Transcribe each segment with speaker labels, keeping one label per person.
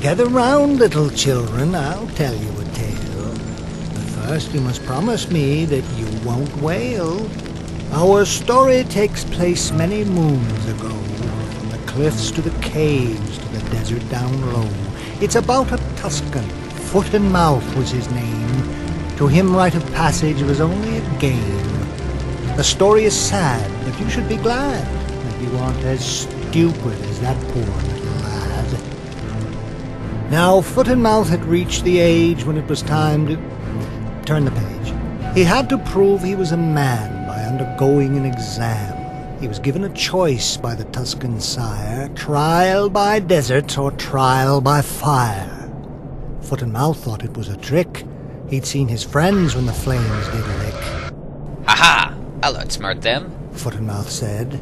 Speaker 1: Gather round, little children, I'll tell you a tale. But first you must promise me that you won't wail. Our story takes place many moons ago, from the cliffs to the caves to the desert down low. It's about a Tusken, Foot and Mouth was his name. To him rite of passage was only a game. The story is sad, but you should be glad that you aren't as stupid as that poor little lad. Now, Foot and Mouth had reached the age when it was time to turn the page. He had to prove he was a man by undergoing an exam. He was given a choice by the Tusken sire, trial by desert or trial by fire. Foot and Mouth thought it was a trick. He'd seen his friends when the flames did lick.
Speaker 2: Ha-ha! I'll outsmart them,
Speaker 1: Foot and Mouth said.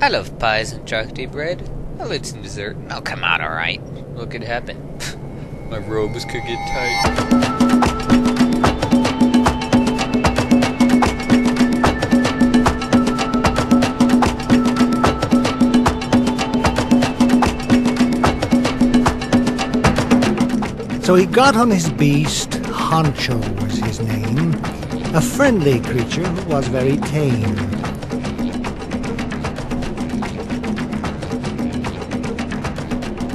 Speaker 2: I love pies and chocolate bread. I'll eat some dessert and I'll come out alright. What could happen? My robes could get tight.
Speaker 1: So he got on his beast, Honcho was his name, a friendly creature who was very tame.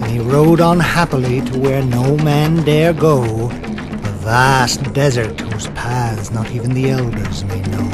Speaker 1: And he rode on happily to where no man dare go, the vast desert whose paths not even the elders may know.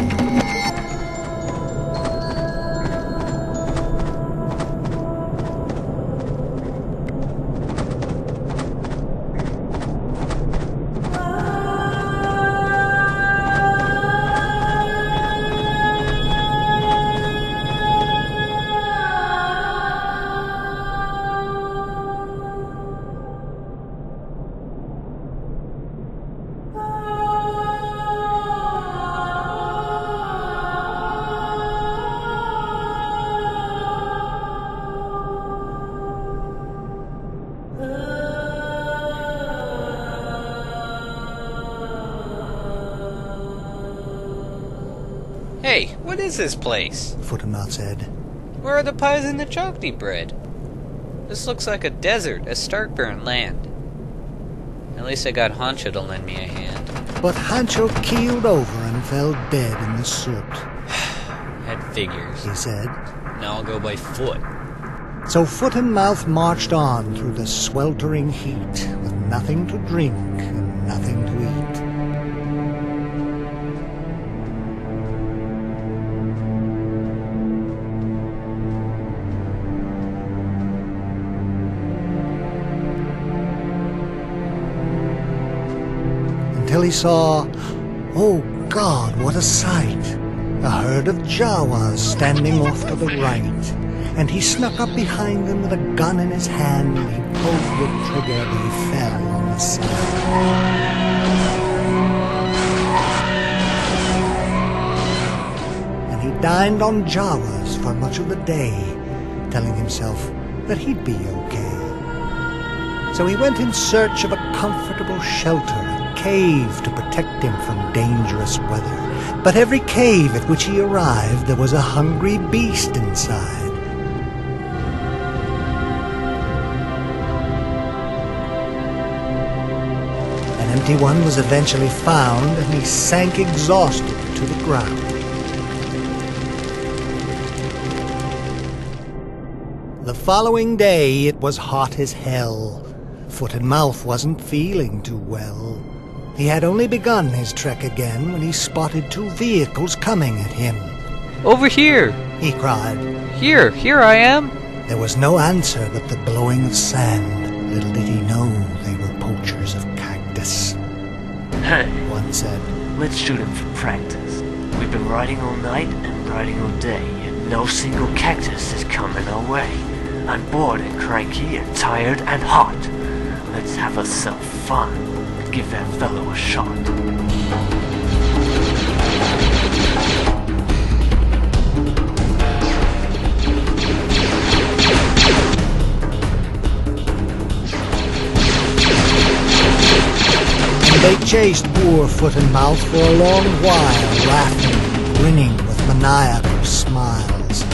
Speaker 2: Hey, what is this place?
Speaker 1: Foot and Mouth said.
Speaker 2: Where are the pies and the chocolate bread? This looks like a desert, a stark barren land. At least I got Honcho to lend me a hand.
Speaker 1: But Honcho keeled over and fell dead in the soot.
Speaker 2: Had figures,
Speaker 1: He said.
Speaker 2: Now I'll go by foot.
Speaker 1: So Foot and Mouth marched on through the sweltering heat, with nothing to drink and nothing to eat. Until he saw, oh God, what a sight! A herd of Jawas standing off to the right. And he snuck up behind them with a gun in his hand. He pulled the trigger, but he fell on the side. And he dined on Jawas for much of the day, telling himself that he'd be okay. So he went in search of a comfortable shelter, a cave to protect him from dangerous weather. But every cave at which he arrived, there was a hungry beast inside. An empty one was eventually found, and he sank exhausted to the ground. The following day, it was hot as hell. Foot and Mouth wasn't feeling too well. He had only begun his trek again when he spotted two vehicles coming at him.
Speaker 2: Over here!
Speaker 1: He cried.
Speaker 2: Here I am!
Speaker 1: There was no answer but the blowing of sand. Little did he know they were poachers of cactus.
Speaker 3: Hey,
Speaker 1: One said.
Speaker 3: let's shoot him for practice. We've been riding all night and riding all day, yet no single cactus has come in our way. I'm bored and cranky and tired and hot. Let's have us some fun. Give that fellow a shot.
Speaker 1: And they chased poor Foot and Mouth for a long while, laughing and grinning with maniacal smiles.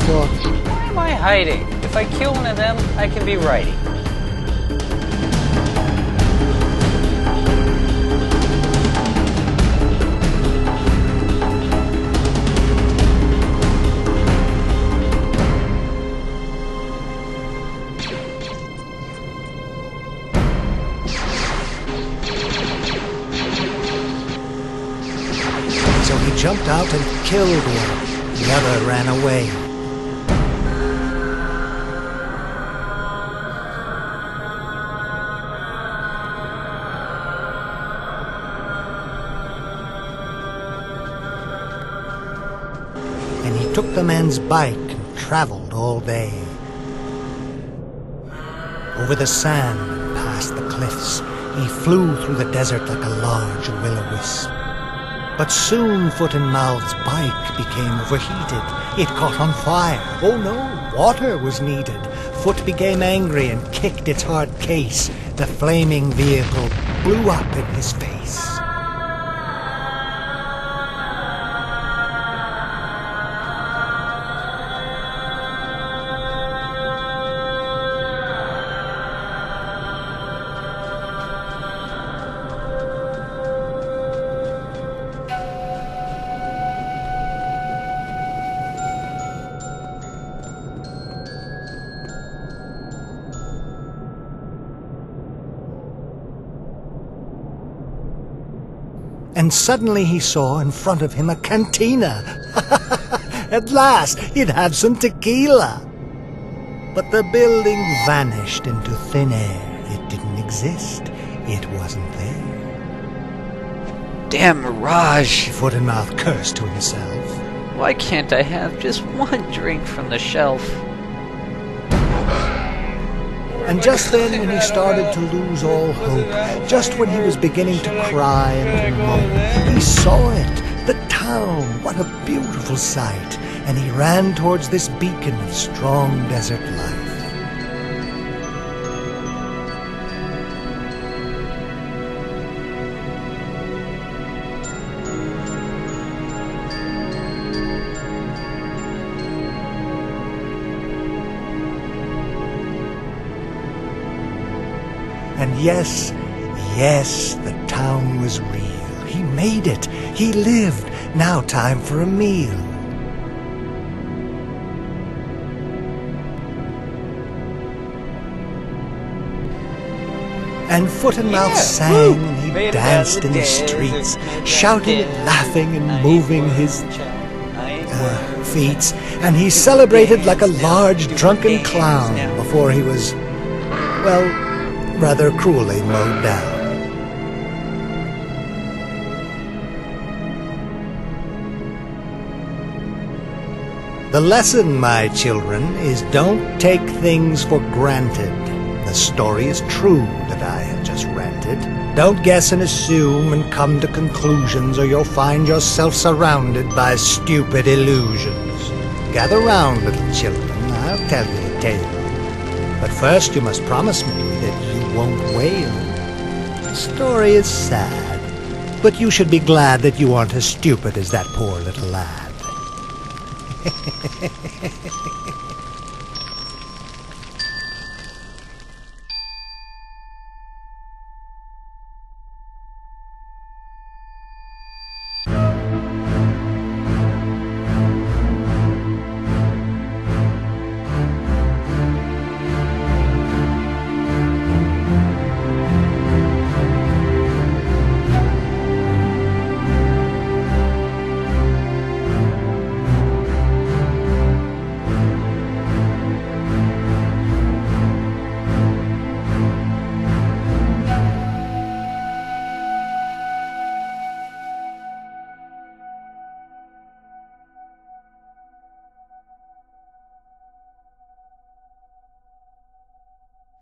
Speaker 1: thought,
Speaker 2: Why am I hiding? If I kill one of them, I can be writing.
Speaker 1: so he jumped out and killed one. The other ran away. And he took the man's bike and traveled all day. Over the sand and past the cliffs, he flew through the desert like a large will-o'-wisp. But soon Foot and Mouth's bike became overheated. It caught on fire. Oh no, water was needed. Foot became angry and kicked its hard case. The flaming vehicle blew up in his face. And suddenly he saw in front of him a cantina. At last, he'd have some tequila. But the building vanished into thin air. It didn't exist. It wasn't there.
Speaker 2: Damn mirage!
Speaker 1: Foot and Mouth cursed to himself.
Speaker 2: Why can't I have just one drink from the shelf?
Speaker 1: And just then, when he started to lose all hope, just when he was beginning to cry and to moan, he saw it, the town, what a beautiful sight, and he ran towards this beacon of strong desert life. And yes, the town was real. He made it. He lived. Now time for a meal. And Foot and Mouth sang, and he danced in the streets, shouting and laughing and moving his feet. And he celebrated like a large drunken clown before he was, well, rather cruelly mowed down. The lesson, my children, is don't take things for granted. The story is true that I have just rented. Don't guess and assume and come to conclusions, or you'll find yourself surrounded by stupid illusions. Gather round, little children, I'll tell you a tale. But first you must promise me that you won't wail. The story is sad, but you should be glad that you aren't as stupid as that poor little lad.